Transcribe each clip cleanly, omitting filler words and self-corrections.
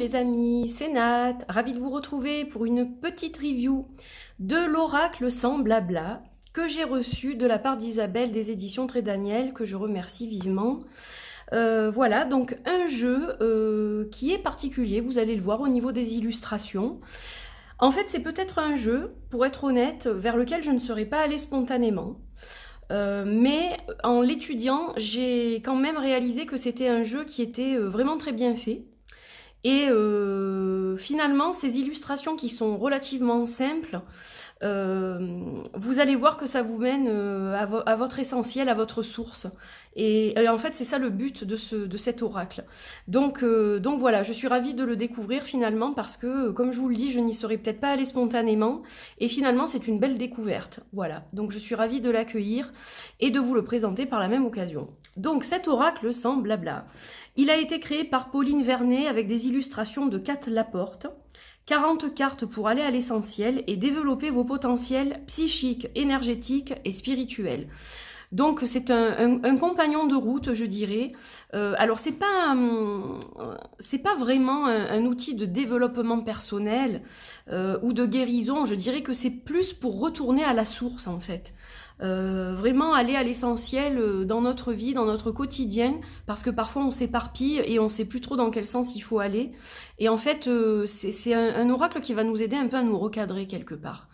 les amis, c'est Nat, ravie de vous retrouver pour une petite review de l'oracle sans blabla que j'ai reçu de la part d'Isabelle des éditions Très Daniel, que je remercie vivement. Voilà, donc un jeu qui est particulier, vous allez le voir au niveau des illustrations. En fait, c'est peut-être un jeu, pour être honnête, vers lequel je ne serais pas allée spontanément. Mais en l'étudiant, j'ai quand même réalisé que c'était un jeu qui était vraiment très bien fait. Et finalement, ces illustrations qui sont relativement simples, vous allez voir que ça vous mène à votre essentiel, à votre source. Et en fait, c'est ça le but de cet oracle. Donc voilà, je suis ravie de le découvrir finalement parce que, comme je vous le dis, je n'y serais peut-être pas allée spontanément. Et finalement, c'est une belle découverte. Voilà, donc je suis ravie de l'accueillir et de vous le présenter par la même occasion. Donc cet oracle sans blabla. Il a été créé par Pauline Vernet avec des illustrations de Kat Laporte. 40 cartes pour aller à l'essentiel et développer vos potentiels psychiques, énergétiques et spirituels. Donc c'est un compagnon de route, je dirais. Alors c'est pas vraiment un outil de développement personnel ou de guérison. Je dirais que c'est plus pour retourner à la source en fait. Vraiment aller à l'essentiel dans notre vie, dans notre quotidien, parce que parfois on s'éparpille et on sait plus trop dans quel sens il faut aller. Et en fait, c'est un oracle qui va nous aider un peu à nous recadrer quelque part.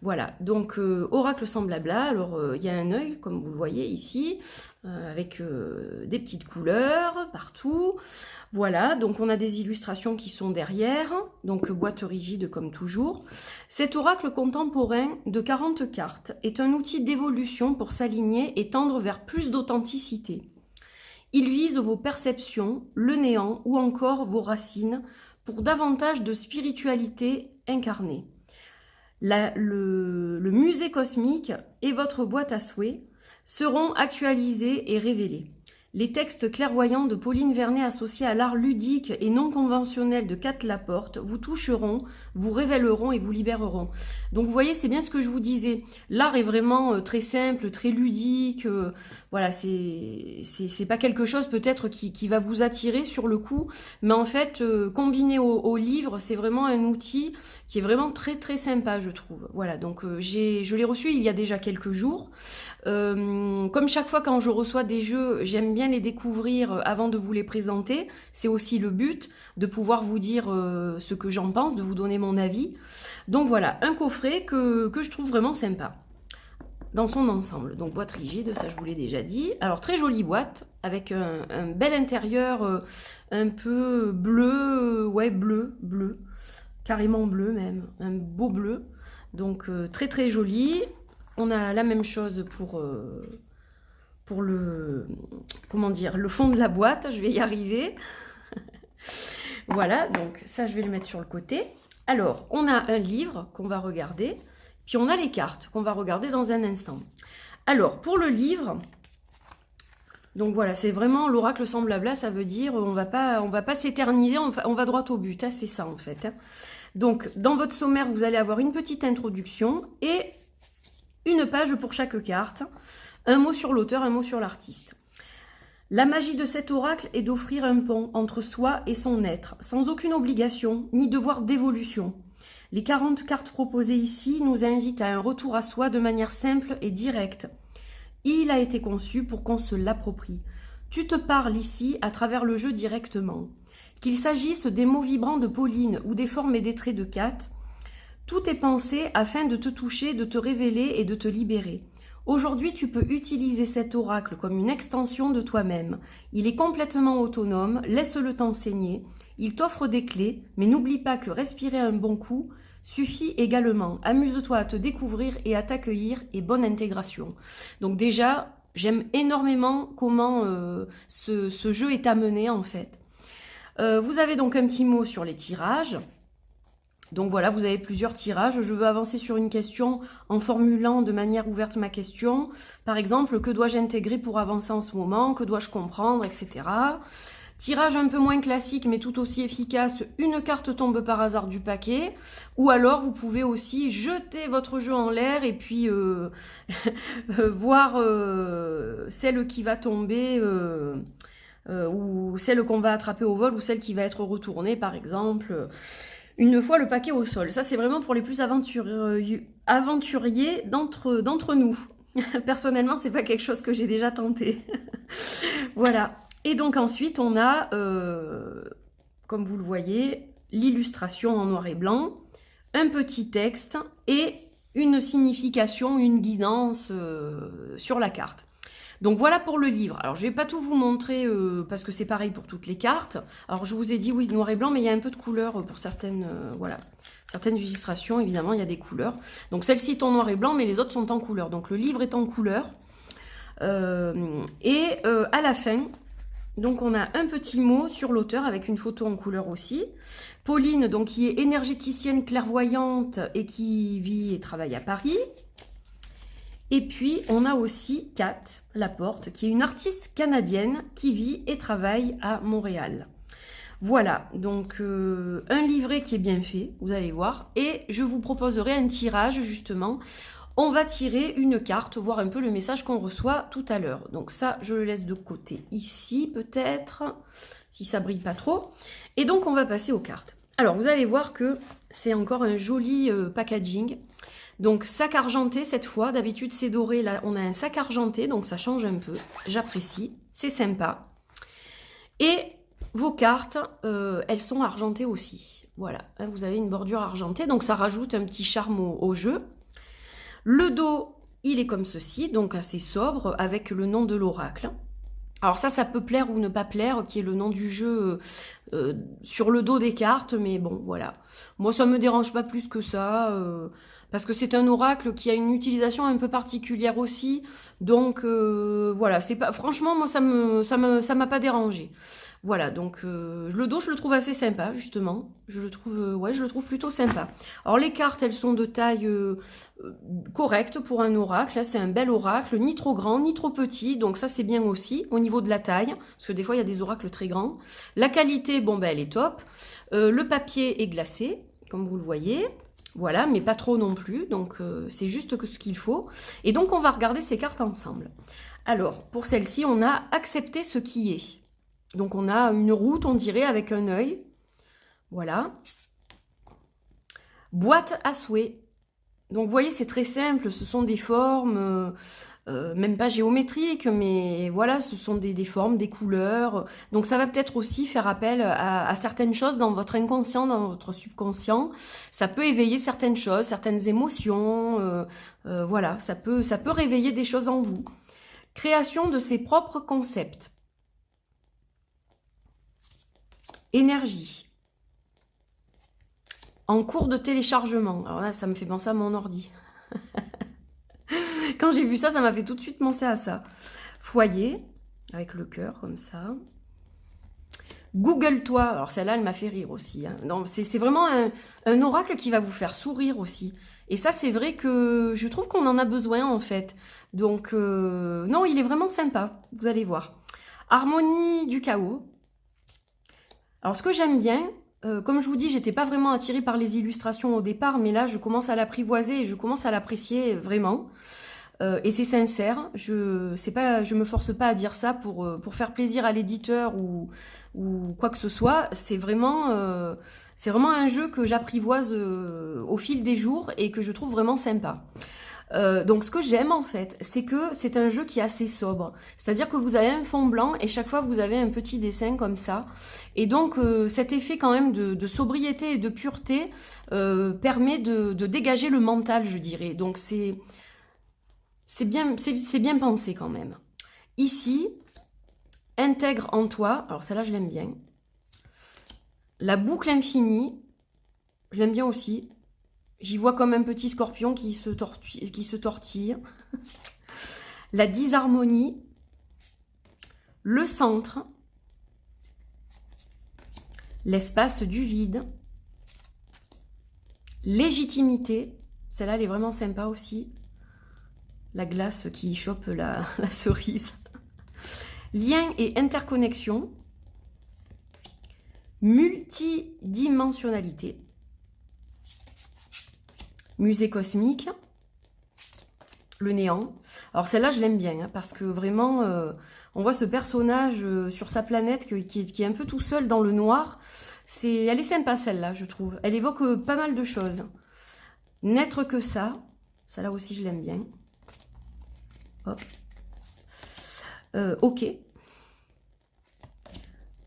Voilà, donc oracle sans blabla. Alors il y a un œil, comme vous le voyez ici, avec des petites couleurs partout. Voilà, donc on a des illustrations qui sont derrière, donc boîte rigide comme toujours. Cet oracle contemporain de 40 cartes est un outil d'évolution pour s'aligner et tendre vers plus d'authenticité. Il vise vos perceptions, le néant ou encore vos racines pour davantage de spiritualité incarnée. Le musée cosmique et votre boîte à souhaits seront actualisés et révélés. Les textes clairvoyants de Pauline Vernet associés à l'art ludique et non conventionnel de Kat Laporte vous toucheront, vous révéleront et vous libéreront. Donc vous voyez, c'est bien ce que je vous disais. L'art est vraiment très simple, très ludique. Voilà, c'est pas quelque chose peut-être qui va vous attirer sur le coup. Mais en fait, combiné au livre, c'est vraiment un outil qui est vraiment très très sympa, je trouve. Voilà, donc je l'ai reçu il y a déjà quelques jours. Comme chaque fois quand je reçois des jeux, j'aime bien les découvrir avant de vous les présenter. C'est aussi le but de pouvoir vous dire ce que j'en pense, de vous donner mon avis. Donc voilà, un coffret que je trouve vraiment sympa dans son ensemble. Donc boîte rigide, ça je vous l'ai déjà dit. Alors très jolie boîte avec un bel intérieur un peu bleu, ouais bleu, carrément bleu même, un beau bleu. Donc très très joli. On a la même chose pour le, comment dire, le fond de la boîte, je vais y arriver. Voilà, donc ça je vais le mettre sur le côté. Alors, on a un livre qu'on va regarder, puis on a les cartes qu'on va regarder dans un instant. Alors, pour le livre, donc voilà, c'est vraiment l'oracle sans blabla, ça veut dire on va pas s'éterniser, on va droit au but, hein, c'est ça en fait. Hein. Donc, dans votre sommaire, vous allez avoir une petite introduction et une page pour chaque carte, un mot sur l'auteur, un mot sur l'artiste. La magie de cet oracle est d'offrir un pont entre soi et son être, sans aucune obligation ni devoir d'évolution. Les 40 cartes proposées ici nous invitent à un retour à soi de manière simple et directe. Il a été conçu pour qu'on se l'approprie. Tu te parles ici à travers le jeu directement. Qu'il s'agisse des mots vibrants de Pauline ou des formes et des traits de Kat, tout est pensé afin de te toucher, de te révéler et de te libérer. Aujourd'hui, tu peux utiliser cet oracle comme une extension de toi-même. Il est complètement autonome, laisse-le t'enseigner. Il t'offre des clés, mais n'oublie pas que respirer un bon coup suffit également. Amuse-toi à te découvrir et à t'accueillir et bonne intégration. Donc déjà, j'aime énormément comment ce jeu est amené en fait. Vous avez donc un petit mot sur les tirages. Donc voilà, vous avez plusieurs tirages. Je veux avancer sur une question en formulant de manière ouverte ma question. Par exemple, que dois-je intégrer pour avancer en ce moment? Que dois-je comprendre? Etc. Tirage un peu moins classique, mais tout aussi efficace. Une carte tombe par hasard du paquet. Ou alors, vous pouvez aussi jeter votre jeu en l'air et puis voir celle qui va tomber ou celle qu'on va attraper au vol, ou celle qui va être retournée, par exemple, une fois le paquet au sol. Ça, c'est vraiment pour les plus aventuriers d'entre nous. Personnellement, c'est pas quelque chose que j'ai déjà tenté. Voilà. Et donc ensuite, on a, comme vous le voyez, l'illustration en noir et blanc, un petit texte et une signification, une guidance sur la carte. Donc voilà pour le livre. Alors je ne vais pas tout vous montrer parce que c'est pareil pour toutes les cartes. Alors je vous ai dit oui noir et blanc, mais il y a un peu de couleur pour certaines, voilà, certaines illustrations. Évidemment, il y a des couleurs. Donc celle-ci est en noir et blanc, mais les autres sont en couleur. Donc le livre est en couleur. À la fin, donc on a un petit mot sur l'auteur avec une photo en couleur aussi. Pauline, donc qui est énergéticienne clairvoyante et qui vit et travaille à Paris. Et puis, on a aussi Kat Laporte, qui est une artiste canadienne qui vit et travaille à Montréal. Voilà, donc un livret qui est bien fait, vous allez voir. Et je vous proposerai un tirage, justement. On va tirer une carte, voir un peu le message qu'on reçoit tout à l'heure. Donc ça, je le laisse de côté ici, peut-être, si ça brille pas trop. Et donc, on va passer aux cartes. Alors, vous allez voir que c'est encore un joli packaging. Donc, sac argenté cette fois. D'habitude, c'est doré. Là, on a un sac argenté, donc ça change un peu. J'apprécie. C'est sympa. Et vos cartes, elles sont argentées aussi. Voilà, hein, vous avez une bordure argentée. Donc, ça rajoute un petit charme au jeu. Le dos, il est comme ceci, donc assez sobre, avec le nom de l'oracle. Alors ça peut plaire ou ne pas plaire, qui est le nom du jeu sur le dos des cartes, mais bon, voilà. Moi, ça me dérange pas plus que ça, parce que c'est un oracle qui a une utilisation un peu particulière aussi, donc voilà, c'est pas, franchement, moi, ça m'a pas dérangé. Voilà, donc le dos, je le trouve assez sympa, justement. Je le trouve, ouais, je le trouve plutôt sympa. Alors les cartes, elles sont de taille correcte pour un oracle. Là, c'est un bel oracle, ni trop grand, ni trop petit. Donc ça, c'est bien aussi au niveau de la taille, parce que des fois, il y a des oracles très grands. La qualité, bon, ben, elle est top. Le papier est glacé, comme vous le voyez. Voilà, mais pas trop non plus. Donc c'est juste que ce qu'il faut. Et donc, on va regarder ces cartes ensemble. Alors, pour celle-ci, on a accepté ce qui est. Donc, on a une route, on dirait, avec un œil. Voilà. Boîte à souhait. Donc, vous voyez, c'est très simple. Ce sont des formes, même pas géométriques, mais voilà, ce sont des formes, des couleurs. Donc, ça va peut-être aussi faire appel à certaines choses dans votre inconscient, dans votre subconscient. Ça peut éveiller certaines choses, certaines émotions. Voilà, ça peut réveiller des choses en vous. Création de ses propres concepts. Énergie. En cours de téléchargement. Alors là, ça me fait penser à mon ordi. Quand j'ai vu ça, ça m'a fait tout de suite penser à ça. Foyer, avec le cœur, comme ça. Google-toi. Alors celle-là, elle m'a fait rire aussi. Hein. C'est vraiment un oracle qui va vous faire sourire aussi. Et ça, c'est vrai que je trouve qu'on en a besoin, en fait. Donc, non, il est vraiment sympa. Vous allez voir. Harmonie du chaos. Alors, ce que j'aime bien, comme je vous dis, j'étais pas vraiment attirée par les illustrations au départ, mais là, je commence à l'apprivoiser et je commence à l'apprécier vraiment. Et c'est sincère, je me force pas à dire ça pour faire plaisir à l'éditeur ou quoi que ce soit. C'est vraiment un jeu que j'apprivoise au fil des jours et que je trouve vraiment sympa. Donc ce que j'aime en fait, c'est que c'est un jeu qui est assez sobre. C'est-à-dire que vous avez un fond blanc et chaque fois vous avez un petit dessin comme ça. Et donc cet effet quand même de sobriété et de pureté permet de dégager le mental, je dirais. Donc c'est bien pensé quand même. Ici, intègre en toi, alors celle-là je l'aime bien. La boucle infinie, je l'aime bien aussi. J'y vois comme un petit scorpion qui se tortille. La disharmonie. Le centre. L'espace du vide. Légitimité. Celle-là, elle est vraiment sympa aussi. La glace qui chope la cerise. Lien et interconnexion. Multidimensionnalité. Musée cosmique, le néant. Alors celle-là, je l'aime bien, hein, parce que vraiment, on voit ce personnage sur sa planète qui est un peu tout seul dans le noir. Elle est sympa celle-là, je trouve. Elle évoque pas mal de choses. N'être que ça. Celle-là aussi, je l'aime bien. Hop. Ok.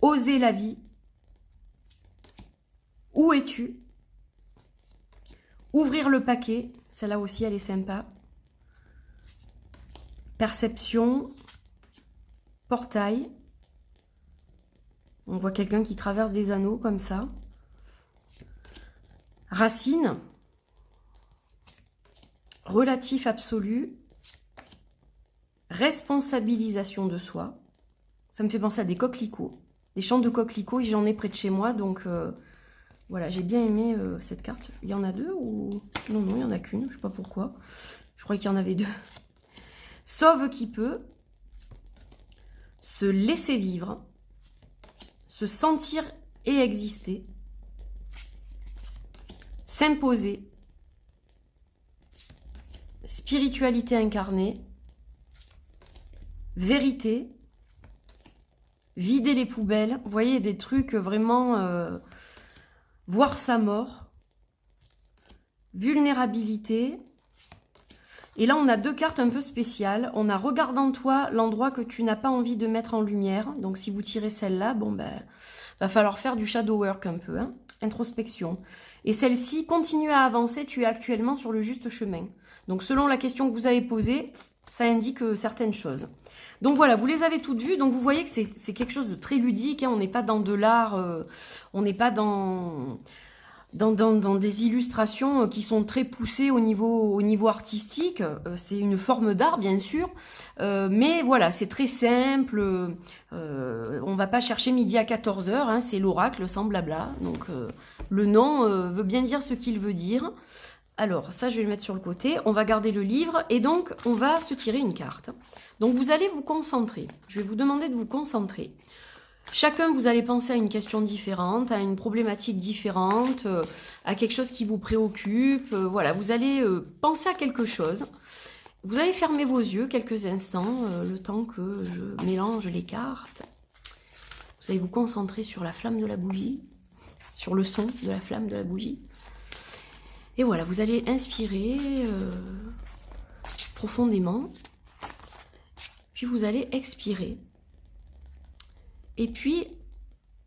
Oser la vie. Où es-tu? Ouvrir le paquet. Celle-là aussi, elle est sympa. Perception. Portail. On voit quelqu'un qui traverse des anneaux comme ça. Racine. Relatif absolu. Responsabilisation de soi. Ça me fait penser à des coquelicots. Des champs de coquelicots, et j'en ai près de chez moi. Donc voilà, j'ai bien aimé cette carte. Il y en a deux ou... Non, non, il n'y en a qu'une. Je ne sais pas pourquoi. Je croyais qu'il y en avait deux. Sauve qui peut. Se laisser vivre. Se sentir et exister. S'imposer. Spiritualité incarnée. Vérité. Vider les poubelles. Vous voyez, des trucs vraiment... voir sa mort. Vulnérabilité. Et là, on a deux cartes un peu spéciales. On a regarde en toi l'endroit que tu n'as pas envie de mettre en lumière. Donc, si vous tirez celle-là, bon, ben, va falloir faire du shadow work un peu. Hein. Introspection. Et celle-ci, continue à avancer. Tu es actuellement sur le juste chemin. Donc, selon la question que vous avez posée, ça indique certaines choses. Donc voilà, vous les avez toutes vues. Donc vous voyez que c'est quelque chose de très ludique. Hein. On n'est pas dans de l'art, on n'est pas dans des illustrations qui sont très poussées au niveau artistique. C'est une forme d'art, bien sûr. Mais voilà, c'est très simple. On va pas chercher midi à 14 h. Hein. C'est l'oracle sans blabla. Donc le nom veut bien dire ce qu'il veut dire. Alors, ça, je vais le mettre sur le côté. On va garder le livre et donc, on va se tirer une carte. Donc, vous allez vous concentrer. Je vais vous demander de vous concentrer. Chacun, vous allez penser à une question différente, à une problématique différente, à quelque chose qui vous préoccupe. Voilà, vous allez penser à quelque chose. Vous allez fermer vos yeux quelques instants, le temps que je mélange les cartes. Vous allez vous concentrer sur la flamme de la bougie, sur le son de la flamme de la bougie. Et voilà, vous allez inspirer profondément, puis vous allez expirer. Et puis,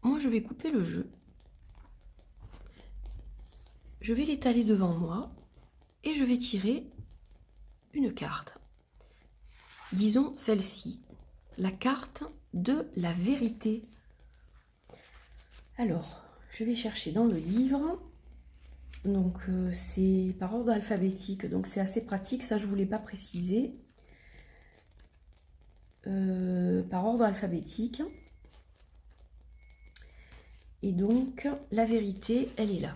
moi je vais couper le jeu. Je vais l'étaler devant moi et je vais tirer une carte. Disons celle-ci, la carte de la vérité. Alors, je vais chercher dans le livre... Donc c'est par ordre alphabétique, donc c'est assez pratique, ça je ne voulais pas préciser. Par ordre alphabétique. Et donc la vérité, elle est là.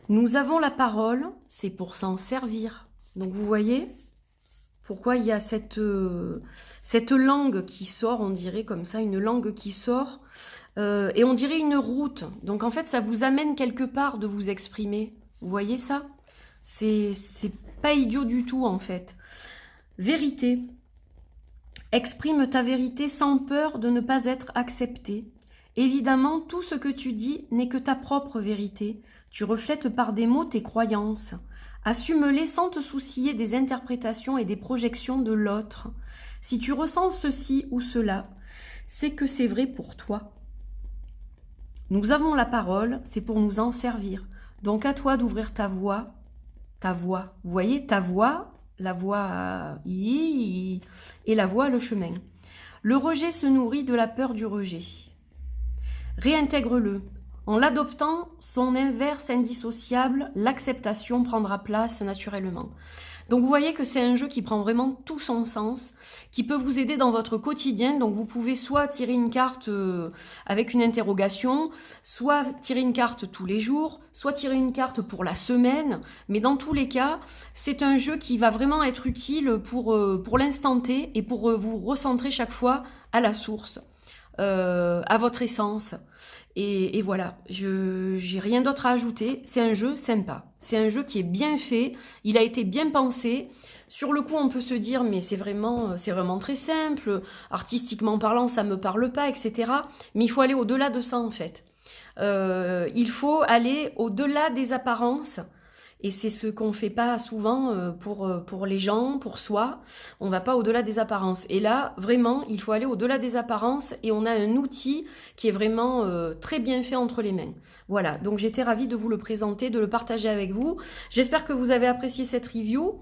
Nous avons la parole, c'est pour s'en servir. Donc vous voyez pourquoi il y a cette langue qui sort, on dirait comme ça, une langue qui sort. Et on dirait une route. Donc en fait, ça vous amène quelque part de vous exprimer. Vous voyez ça? C'est pas idiot du tout en fait. Vérité. Exprime ta vérité sans peur de ne pas être accepté. Évidemment, tout ce que tu dis n'est que ta propre vérité. Tu reflètes par des mots tes croyances. Assume-les sans te soucier des interprétations et des projections de l'autre. Si tu ressens ceci ou cela, c'est que c'est vrai pour toi. Nous avons la parole, c'est pour nous en servir. Donc à toi d'ouvrir ta voix. Vous voyez, ta voix, la voix et la voix, le chemin. Le rejet se nourrit de la peur du rejet. Réintègre-le. En l'adoptant, son inverse indissociable, l'acceptation prendra place naturellement. Donc vous voyez que c'est un jeu qui prend vraiment tout son sens, qui peut vous aider dans votre quotidien. Donc vous pouvez soit tirer une carte avec une interrogation, soit tirer une carte tous les jours, soit tirer une carte pour la semaine. Mais dans tous les cas, c'est un jeu qui va vraiment être utile pour l'instant T et pour vous recentrer chaque fois à la source. à votre essence. Et voilà, j'ai rien d'autre à ajouter. C'est un jeu sympa. C'est un jeu qui est bien fait. Il a été bien pensé. Sur le coup, on peut se dire, mais c'est vraiment très simple. Artistiquement parlant, ça me parle pas, etc. Mais il faut aller au-delà de ça, en fait. Il faut aller au-delà des apparences. Et c'est ce qu'on fait pas souvent pour les gens, pour soi. On va pas au-delà des apparences. Et là, vraiment, il faut aller au-delà des apparences et on a un outil qui est vraiment très bien fait entre les mains. Voilà, donc j'étais ravie de vous le présenter, de le partager avec vous. J'espère que vous avez apprécié cette review.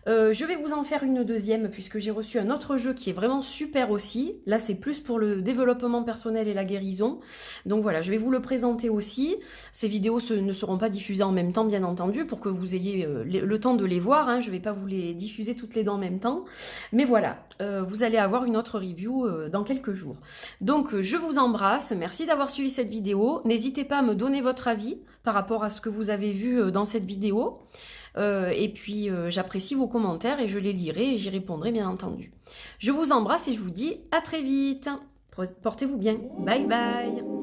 Je vais vous en faire une deuxième puisque j'ai reçu un autre jeu qui est vraiment super aussi. Là, c'est plus pour le développement personnel et la guérison. Donc voilà, je vais vous le présenter aussi. Ces vidéos ne seront pas diffusées en même temps, bien entendu, pour que vous ayez le temps de les voir. Hein. Je ne vais pas vous les diffuser toutes les deux en même temps. Mais voilà, vous allez avoir une autre review dans quelques jours. Donc, je vous embrasse. Merci d'avoir suivi cette vidéo. N'hésitez pas à me donner votre avis par rapport à ce que vous avez vu dans cette vidéo. Et puis j'apprécie vos commentaires et je les lirai et j'y répondrai bien entendu. Je vous embrasse et je vous dis à très vite. Portez-vous bien. Bye bye.